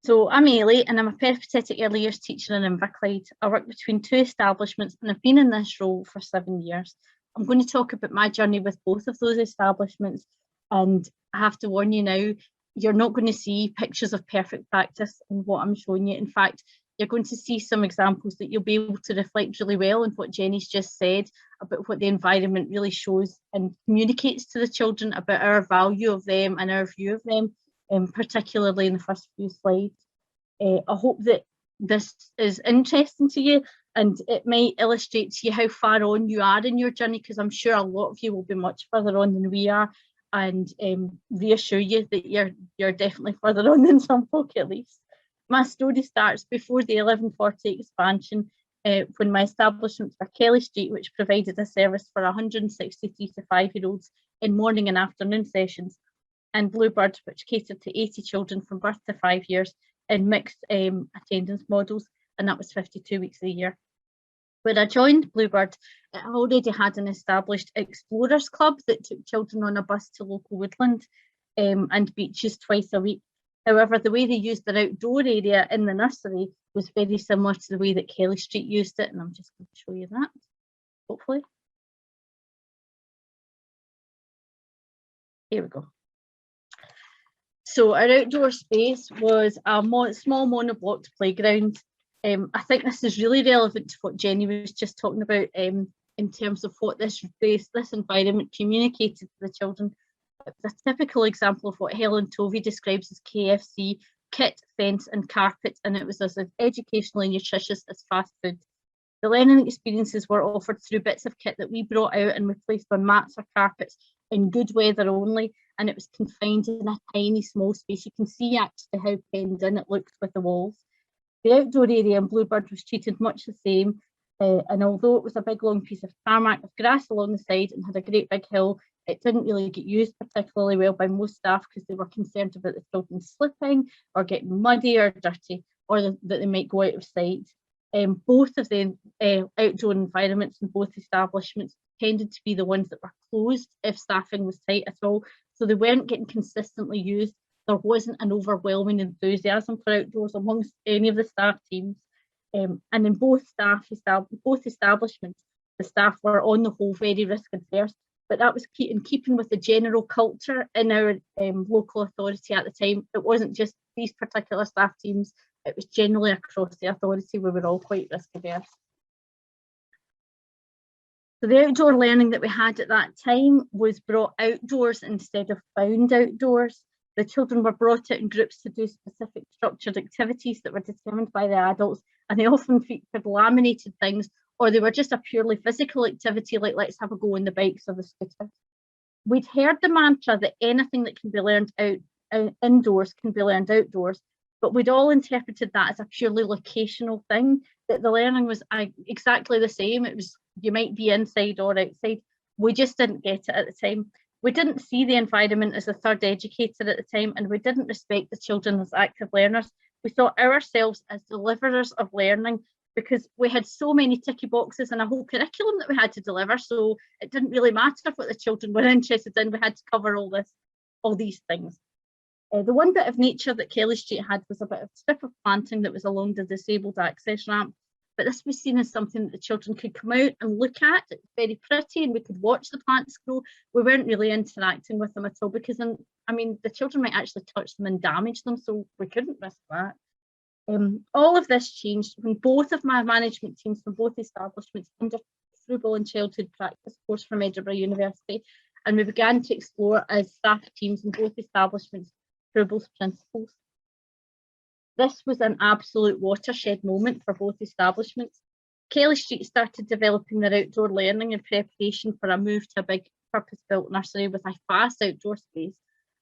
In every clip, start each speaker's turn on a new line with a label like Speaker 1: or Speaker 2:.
Speaker 1: So I'm Ailie and I'm a peripatetic early years teacher in Inverclyde. I work between two establishments and I've been in this role for 7 years. I'm going to talk about my journey with both of those establishments, and I have to warn you now, you're not going to see pictures of perfect practice in what I'm showing you. In fact, you're going to see some examples that you'll be able to reflect really well on what Jenny's just said about what the environment really shows and communicates to the children about our value of them and our view of them. Particularly in the first few slides. I hope that this is interesting to you and it might illustrate to you how far on you are in your journey, because I'm sure a lot of you will be much further on than we are, and reassure you that you're definitely further on than some folk at least. My story starts before the 1140 expansion, when my establishments were Kelly Street, which provided a service for 163 to 5-year-olds in morning and afternoon sessions, and Bluebird, which catered to 80 children from birth to 5 years in mixed attendance models, and that was 52 weeks a year. When I joined Bluebird, it already had an established Explorers Club that took children on a bus to local woodland and beaches twice a week. However, the way they used their outdoor area in the nursery was very similar to the way that Kelly Street used it, and I'm just going to show you that, hopefully. Here we go. So our outdoor space was a small monoblocked playground. I think this is really relevant to what Jenny was just talking about in terms of what this environment communicated to the children. It was a typical example of what Helen Tovey describes as KFC, kit, fence and carpet, and it was as educationally nutritious as fast food. The learning experiences were offered through bits of kit that we brought out and we placed on mats or carpets in good weather only, and it was confined in a tiny small space. You can see actually how penned in it looks with the walls. The outdoor area in Bluebird was treated much the same, and although it was a big long piece of tarmac with grass along the side and had a great big hill, it didn't really get used particularly well by most staff because they were concerned about the children slipping or getting muddy or dirty, or that they might go out of sight. Both of the outdoor environments in both establishments tended to be the ones that were closed if staffing was tight at all, so they weren't getting consistently used. There wasn't an overwhelming enthusiasm for outdoors amongst any of the staff teams, and in both establishments, the staff were on the whole very risk adverse, but that was in keeping with the general culture in our local authority at the time. It wasn't just these particular staff teams, it was generally across the authority. We were all quite risk averse. So the outdoor learning that we had at that time was brought outdoors instead of found outdoors. The children were brought out in groups to do specific structured activities that were determined by the adults, and they often featured laminated things, or they were just a purely physical activity like let's have a go on the bikes or the scooters. We'd heard the mantra that anything that can be learned indoors can be learned outdoors, but we'd all interpreted that as a purely locational thing, that the learning was exactly the same. It was, you might be inside or outside. We just didn't get it at the time. We didn't see the environment as a third educator at the time, and we didn't respect the children as active learners. We saw ourselves as deliverers of learning because we had so many ticky boxes and a whole curriculum that we had to deliver, so it didn't really matter what the children were interested in. We had to cover all these things. The one bit of nature that Kelly Street had was a bit of strip of planting that was along the disabled access ramp, but this was seen as something that the children could come out and look at. It's very pretty and we could watch the plants grow. We weren't really interacting with them at all because, I mean, the children might actually touch them and damage them, so we couldn't risk that. All of this changed when both of my management teams from both establishments undertook a Frugal and Childhood Practice course from Edinburgh University, and we began to explore as staff teams in both establishments Frugal's principles. This was an absolute watershed moment for both establishments. Kelly Street started developing their outdoor learning in preparation for a move to a big purpose-built nursery with a vast outdoor space,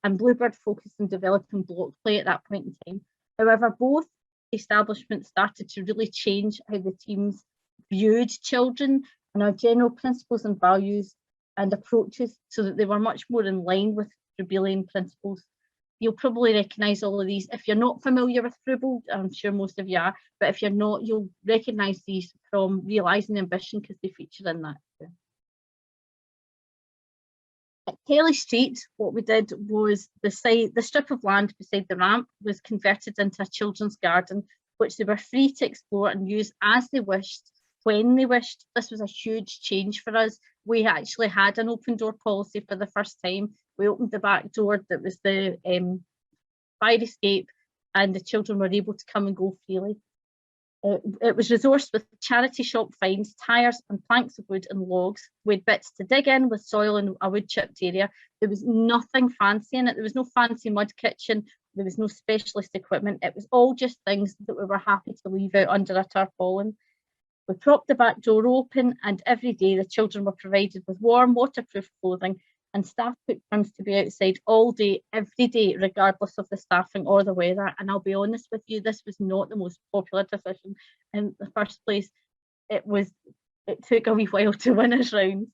Speaker 1: and Bluebird focused on developing block play at that point in time. However, both establishments started to really change how the teams viewed children and our general principles and values and approaches, so that they were much more in line with Frubelian principles. You'll probably recognise all of these. If you're not familiar with Frubel, I'm sure most of you are, but if you're not, you'll recognise these from Realising Ambition because they feature in that too. At Kelly Street, what we did was the strip of land beside the ramp was converted into a children's garden, which they were free to explore and use as they wished, when they wished. This was a huge change for us. We actually had an open door policy for the first time. We opened the back door that was the fire escape, and the children were able to come and go freely. It was resourced with charity shop finds, tyres and planks of wood and logs. We had bits to dig in with soil and a wood chipped area. There was nothing fancy in it. There was no fancy mud kitchen. There was no specialist equipment. It was all just things that we were happy to leave out under a tarpaulin. We propped the back door open, and every day the children were provided with warm, waterproof clothing, and staff took turns to be outside all day, every day, regardless of the staffing or the weather. And I'll be honest with you, this was not the most popular decision in the first place. It took a wee while to win us round.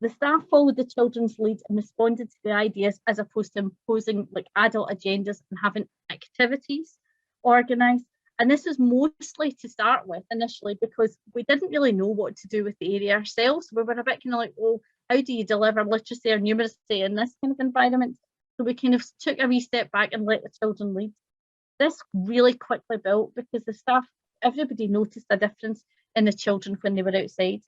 Speaker 1: The staff followed the children's lead and responded to the ideas, as opposed to imposing like adult agendas and having activities organised. And this was mostly to start with initially, because we didn't really know what to do with the area ourselves. We were a bit kind of like, well, how do you deliver literacy or numeracy in this kind of environment? So we kind of took a wee step back and let the children lead. This really quickly built because the staff, everybody noticed a difference in the children when they were outside.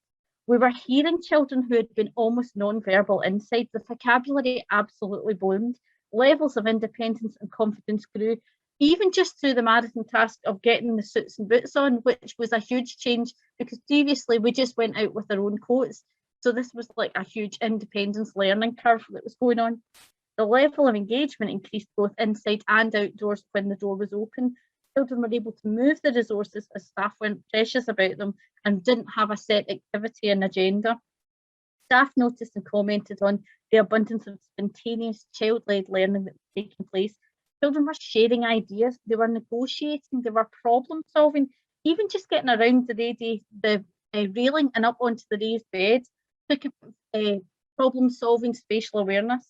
Speaker 1: We were hearing children who had been almost non-verbal inside. The vocabulary absolutely bloomed. Levels of independence and confidence grew, even just through the marathon task of getting the suits and boots on, which was a huge change because previously we just went out with our own coats. So this was like a huge independence learning curve that was going on. The level of engagement increased both inside and outdoors when the door was open. Children were able to move the resources as staff weren't precious about them and didn't have a set activity and agenda. Staff noticed and commented on the abundance of spontaneous child-led learning that was taking place. Children were sharing ideas, they were negotiating, they were problem solving, even just getting around the railing and up onto the raised bed took a problem solving spatial awareness.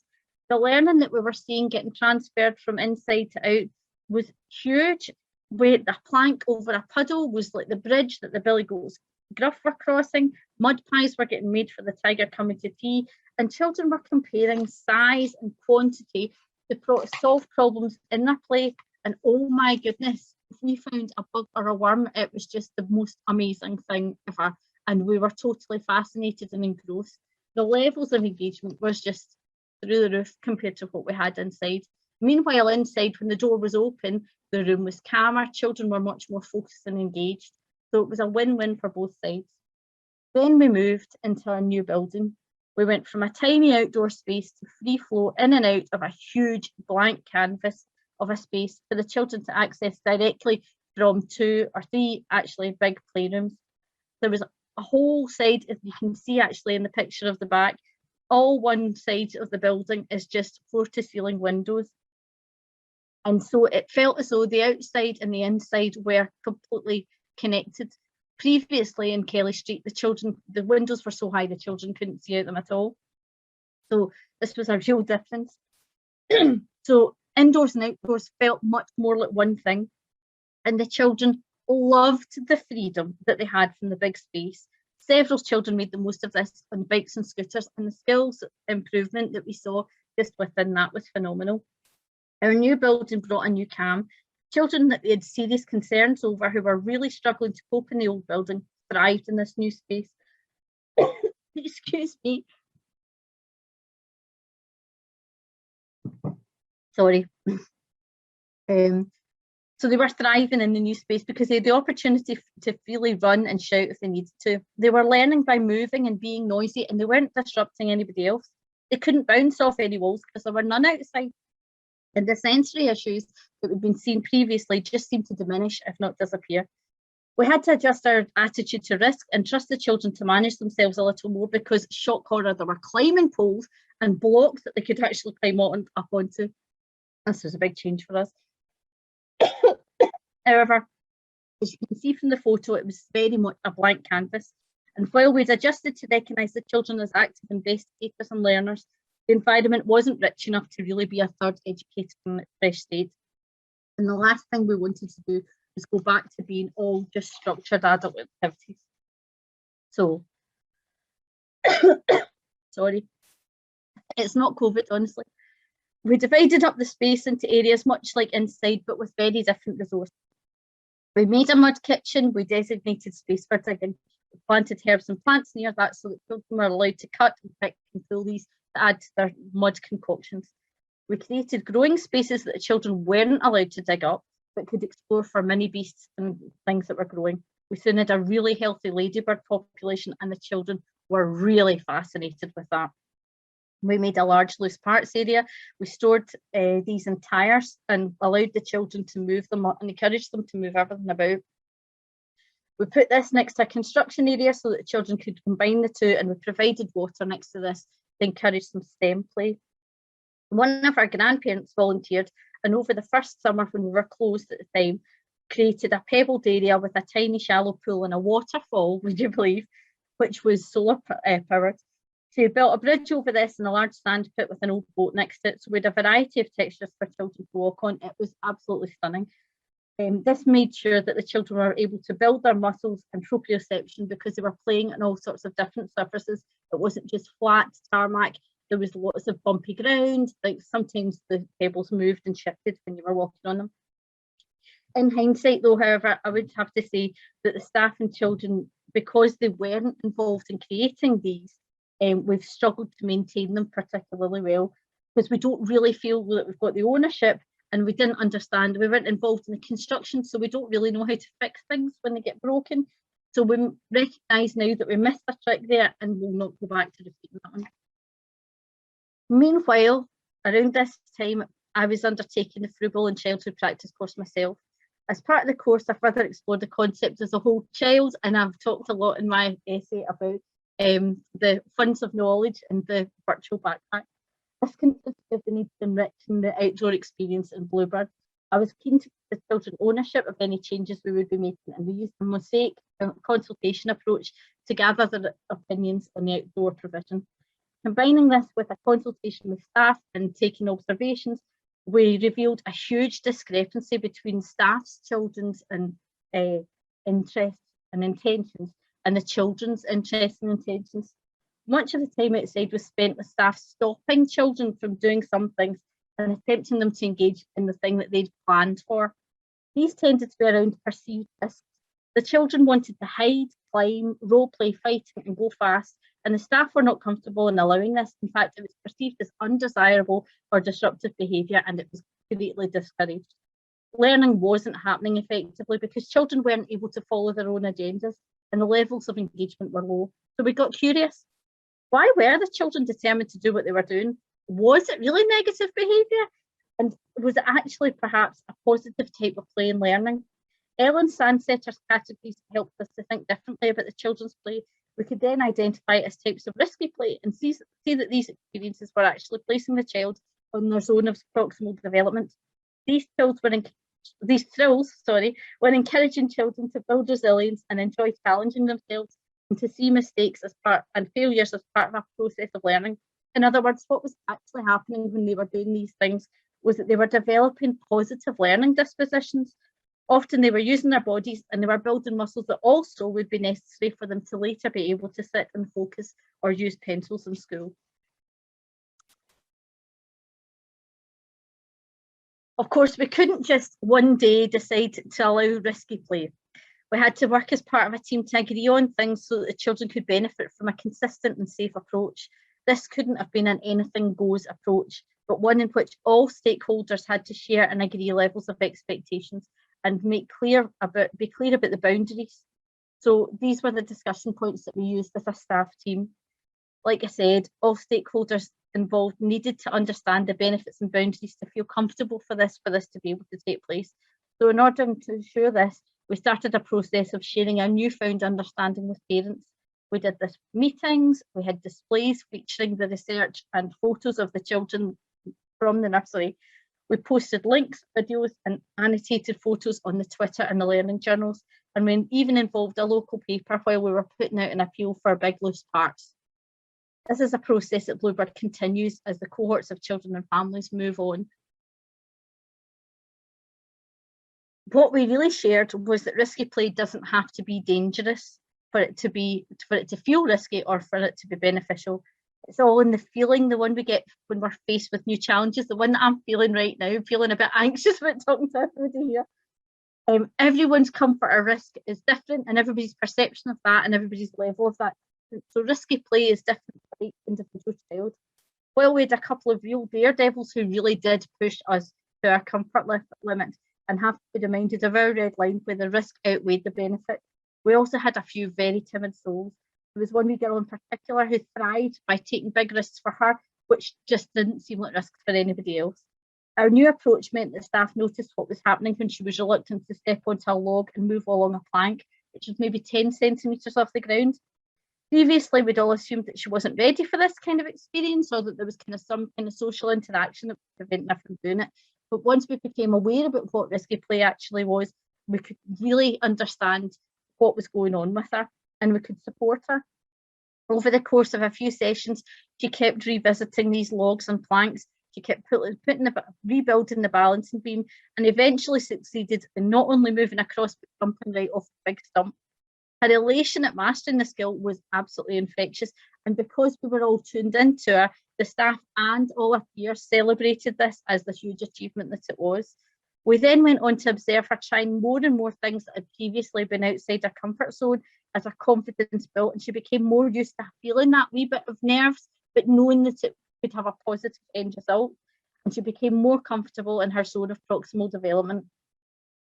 Speaker 1: The learning that we were seeing getting transferred from inside to out was huge. Where the plank over a puddle was like the bridge that the billy goats gruff were crossing. Mud pies were getting made for the tiger coming to tea, and children were comparing size and quantity to solve problems in their play. And oh my goodness, if we found a bug or a worm, it was just the most amazing thing ever. And we were totally fascinated and engrossed. The levels of engagement was just through the roof compared to what we had inside. Meanwhile, inside, when the door was open, the room was calmer, children were much more focused and engaged. So it was a win-win for both sides. Then we moved into our new building. We went from a tiny outdoor space to free flow in and out of a huge blank canvas of a space for the children to access directly from 2 or 3 actually big playrooms. There was a whole side, as you can see actually in the picture of the back, all one side of the building is just floor to ceiling windows. And so it felt as though the outside and the inside were completely connected. Previously in Kelly Street, the windows were so high the children couldn't see out them at all. So this was a real difference. So indoors and outdoors felt much more like one thing. And the children loved the freedom that they had from the big space. Several children made the most of this on bikes and scooters, and the skills improvement that we saw just within that was phenomenal. Our new building brought a new calm. Children that we had serious concerns over, who were really struggling to cope in the old building, thrived in this new space. Excuse me. Sorry. So they were thriving in the new space because they had the opportunity to freely run and shout if they needed to. They were learning by moving and being noisy, and they weren't disrupting anybody else. They couldn't bounce off any walls because there were none outside. And the sensory issues that we'd been seeing previously just seemed to diminish, if not disappear. We had to adjust our attitude to risk and trust the children to manage themselves a little more, because shock horror, there were climbing poles and blocks that they could actually climb up onto. This was a big change for us. However, as you can see from the photo, it was very much a blank canvas. And while we'd adjusted to recognise the children as active investigators and learners, the environment wasn't rich enough to really be a third educator in its fresh state. And the last thing we wanted to do was go back to being all just structured adult activities. So, sorry. It's not COVID, honestly. We divided up the space into areas much like inside, but with very different resources. We made a mud kitchen, we designated space for digging, we planted herbs and plants near that so that children were allowed to cut and pick and pull these to add to their mud concoctions. We created growing spaces that the children weren't allowed to dig up, but could explore for mini beasts and things that were growing. We soon had a really healthy ladybird population, and the children were really fascinated with that. We made a large loose parts area. We stored these in tyres and allowed the children to move them and encouraged them to move everything about. We put this next to a construction area so that the children could combine the two, and we provided water next to this to encourage some STEM play. One of our grandparents volunteered, and over the first summer when we were closed at the time, created a pebbled area with a tiny shallow pool and a waterfall, would you believe, which was solar powered. She built a bridge over this and a large sand pit with an old boat next to it, so we had a variety of textures for children to walk on. It was absolutely stunning. This made sure that the children were able to build their muscles and proprioception because they were playing on all sorts of different surfaces. It wasn't just flat tarmac. There was lots of bumpy ground, like sometimes the pebbles moved and shifted when you were walking on them. In hindsight though, however, I would have to say that the staff and children, because they weren't involved in creating these, we've struggled to maintain them particularly well, because we don't really feel that we've got the ownership, and we didn't understand, we weren't involved in the construction, so we don't really know how to fix things when they get broken. So we recognise now that we missed a trick there and we'll not go back to repeating that one. Meanwhile, around this time, I was undertaking the Frugal and Childhood Practice course myself. As part of the course, I further explored the concept as a whole child, and I've talked a lot in my essay about the funds of knowledge and the virtual backpack. This consisted of the need to enrich the outdoor experience in Bluebird. I was keen to give the children ownership of any changes we would be making, and we used a Mosaic consultation approach to gather their opinions on the outdoor provision. Combining this with a consultation with staff and taking observations, we revealed a huge discrepancy between staff's, children's and interests and intentions and the children's interests and intentions. Much of the time outside was spent with staff stopping children from doing some things and attempting them to engage in the thing that they'd planned for. These tended to be around perceived risks. The children wanted to hide, climb, role play, fighting and go fast, and the staff were not comfortable in allowing this. In fact, it was perceived as undesirable or disruptive behaviour, and it was greatly discouraged. Learning wasn't happening effectively because children weren't able to follow their own agendas and the levels of engagement were low. So we got curious. Why were the children determined to do what they were doing? Was it really negative behaviour? And was it actually perhaps a positive type of play and learning? Ellen Sandsetter's categories helped us to think differently about the children's play. We could then identify it as types of risky play and see that these experiences were actually placing the child on their zone of proximal development. These thrills were encouraging children to build resilience and enjoy challenging themselves and to see mistakes as part and failures as part of a process of learning. In other words, what was actually happening when they were doing these things was that they were developing positive learning dispositions. Often they were using their bodies and they were building muscles that also would be necessary for them to later be able to sit and focus or use pencils in school. Of course, we couldn't just one day decide to allow risky play. We had to work as part of a team to agree on things so that the children could benefit from a consistent and safe approach. This couldn't have been an anything goes approach, but one in which all stakeholders had to share and agree levels of expectations and be clear about the boundaries. So these were the discussion points that we used as a staff team. Like I said, all stakeholders involved needed to understand the benefits and boundaries to feel comfortable for this to be able to take place. So in order to ensure this, we started a process of sharing our newfound understanding with parents. We did this meetings, we had displays featuring the research and photos of the children from the nursery. We posted links, videos and annotated photos on the Twitter and the learning journals, and we even involved a local paper while we were putting out an appeal for big loose parts. This is a process that Bluebird continues as the cohorts of children and families move on. What we really shared was that risky play doesn't have to be dangerous for it to feel risky or for it to be beneficial. It's all in the feeling, the one we get when we're faced with new challenges, the one that I'm feeling right now, feeling a bit anxious about talking to everybody here. Everyone's comfort or risk is different, and everybody's perception of that and everybody's level of that. So risky play is different for each individual child. While we had a couple of real daredevils who really did push us to our comfort limits and have to be reminded of our red line where the risk outweighed the benefit, we also had a few very timid souls. There was one wee girl in particular who thrived by taking big risks for her, which just didn't seem like risks for anybody else. Our new approach meant that staff noticed what was happening when she was reluctant to step onto a log and move along a plank, which was maybe 10 centimetres off the ground. Previously, we'd all assumed that she wasn't ready for this kind of experience, or that there was kind of some kind of social interaction that would prevent her from doing it. But once we became aware about what risky play actually was, we could really understand what was going on with her, and we could support her. Over the course of a few sessions, she kept revisiting these logs and planks. She kept rebuilding the balancing beam, and eventually succeeded in not only moving across but jumping right off the big stump. Her elation at mastering the skill was absolutely infectious, and because we were all tuned into her, the staff and all our peers celebrated this as the huge achievement that it was. We then went on to observe her trying more and more things that had previously been outside her comfort zone as her confidence built, and she became more used to feeling that wee bit of nerves, but knowing that it could have a positive end result, and she became more comfortable in her zone of proximal development.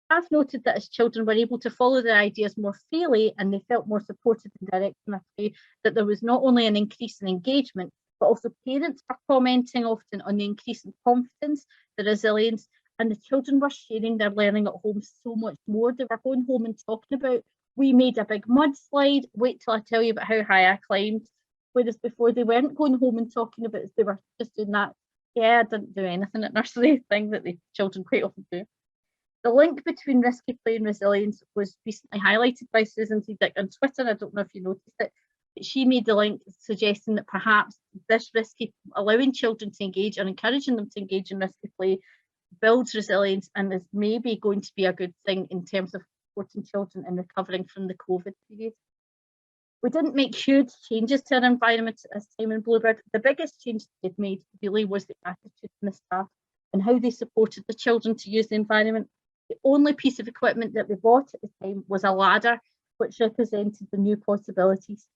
Speaker 1: I've noted that as children were able to follow their ideas more freely and they felt more supported and directed in their play, that there was not only an increase in engagement, but also parents were commenting often on the increase in confidence, the resilience, and the children were sharing their learning at home so much more. They were going home and talking about, we made a big mudslide, wait till I tell you about how high I climbed. Whereas before they weren't going home and talking about it, they were just doing that, yeah, I didn't do anything at nursery thing that the children quite often do. The link between risky play and resilience was recently highlighted by Susan Zedick on Twitter. I don't know if you noticed it, but she made the link suggesting that perhaps this risky, allowing children to engage and encouraging them to engage in risky play builds resilience and is maybe going to be a good thing in terms of supporting children in recovering from the COVID period. We didn't make huge changes to our environment at this time in Bluebird. The biggest change they'd made really was the attitude from the staff and how they supported the children to use the environment. The only piece of equipment that we bought at the time was a ladder, which represented the new possibilities.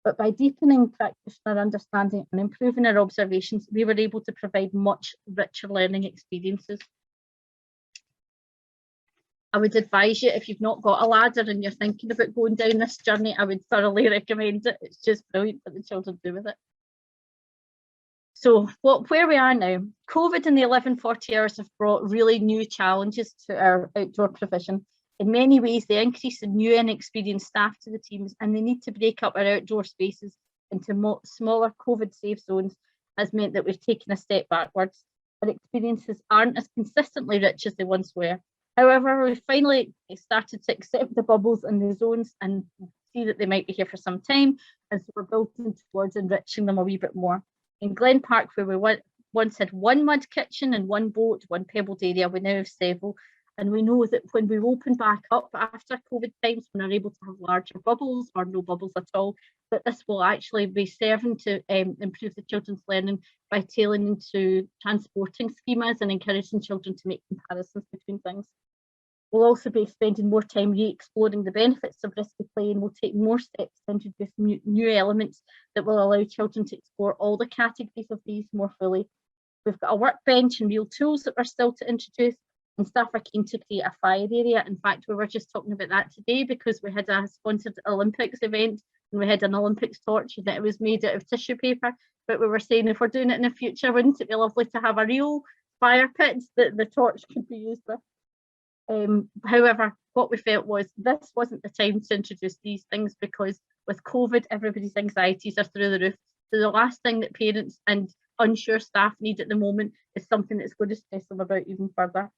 Speaker 1: But by deepening practitioner understanding and improving our observations, we were able to provide much richer learning experiences. I would advise you, if you've not got a ladder and you're thinking about going down this journey, I would thoroughly recommend it. It's just brilliant what the children do with it. So where we are now, COVID and the 1140 hours have brought really new challenges to our outdoor provision. In many ways, the increase in new and experienced staff to the teams and the need to break up our outdoor spaces into smaller COVID-safe zones has meant that we've taken a step backwards. Our experiences aren't as consistently rich as they once were. However, we've finally started to accept the bubbles and the zones and see that they might be here for some time, and so we're building towards enriching them a wee bit more. In Glen Park, where we once had one mud kitchen and one boat, one pebbled area, we now have several. And we know that when we open back up after COVID times, when we're able to have larger bubbles or no bubbles at all, that this will actually be serving to improve the children's learning by tailoring into transporting schemas and encouraging children to make comparisons between things. We'll also be spending more time re-exploring the benefits of risky play, and we'll take more steps to introduce new elements that will allow children to explore all the categories of these more fully. We've got a workbench and real tools that we're still to introduce, and staff are keen to create a fire area. In fact, we were just talking about that today because we had a sponsored Olympics event and we had an Olympics torch that was made out of tissue paper. But we were saying, if we're doing it in the future, wouldn't it be lovely to have a real fire pit that the torch could be used with? However, what we felt was this wasn't the time to introduce these things because with COVID, everybody's anxieties are through the roof. So the last thing that parents and unsure staff need at the moment is something that's going to stress them about even further.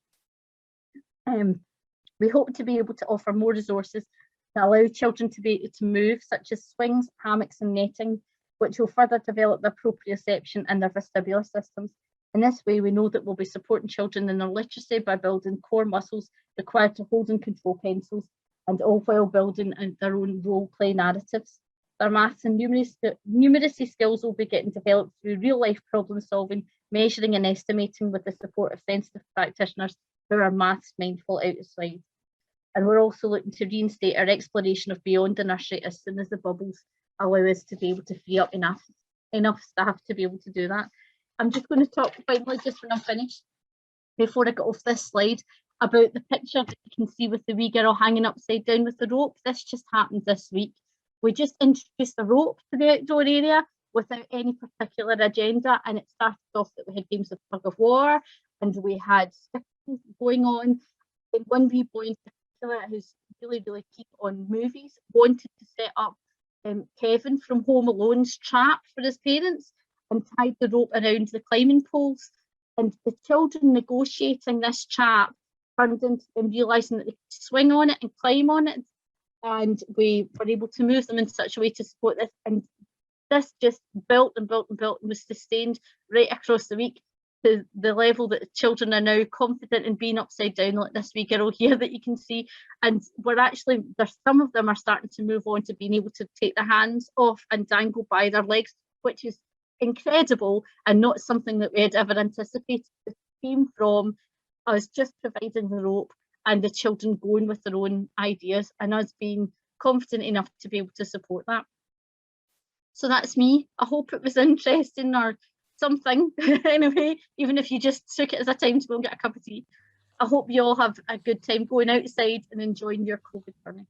Speaker 1: We hope to be able to offer more resources to allow children to be able to move, such as swings, hammocks and netting, which will further develop their proprioception and their vestibular systems. In this way, we know that we'll be supporting children in their literacy by building core muscles required to hold and control pencils, and all while building their own role-play narratives. Their maths and numeracy skills will be getting developed through real life problem solving, measuring and estimating with the support of sensitive practitioners who are maths mindful outside. And we're also looking to reinstate our exploration of beyond the nursery as soon as the bubbles allow us to be able to free up enough staff to be able to do that. I'm just going to talk finally, just when I'm finished, before I get off this slide, about the picture that you can see with the wee girl hanging upside down with the rope. This just happened this week. We just introduced the rope to the outdoor area without any particular agenda, and it started off that we had games of tug of war, and we had skipping going on. And one wee boy in particular, who's really, really keen on movies, wanted to set up Kevin from Home Alone's trap for his parents and tied the rope around the climbing poles. And the children negotiating this trap turned into them realising that they could swing on it and climb on it. And we were able to move them in such a way to support this. And this just built and built and built and was sustained right across the week to the level that the children are now confident in being upside down, like this wee girl here that you can see. And we're actually, there's some of them are starting to move on to being able to take their hands off and dangle by their legs, which is incredible and not something that we had ever anticipated. It came from us just providing the rope and the children going with their own ideas and us being confident enough to be able to support that. So that's me. I hope it was interesting or something anyway, even if you just took it as a time to go and get a cup of tea. I hope you all have a good time going outside and enjoying your COVID journey.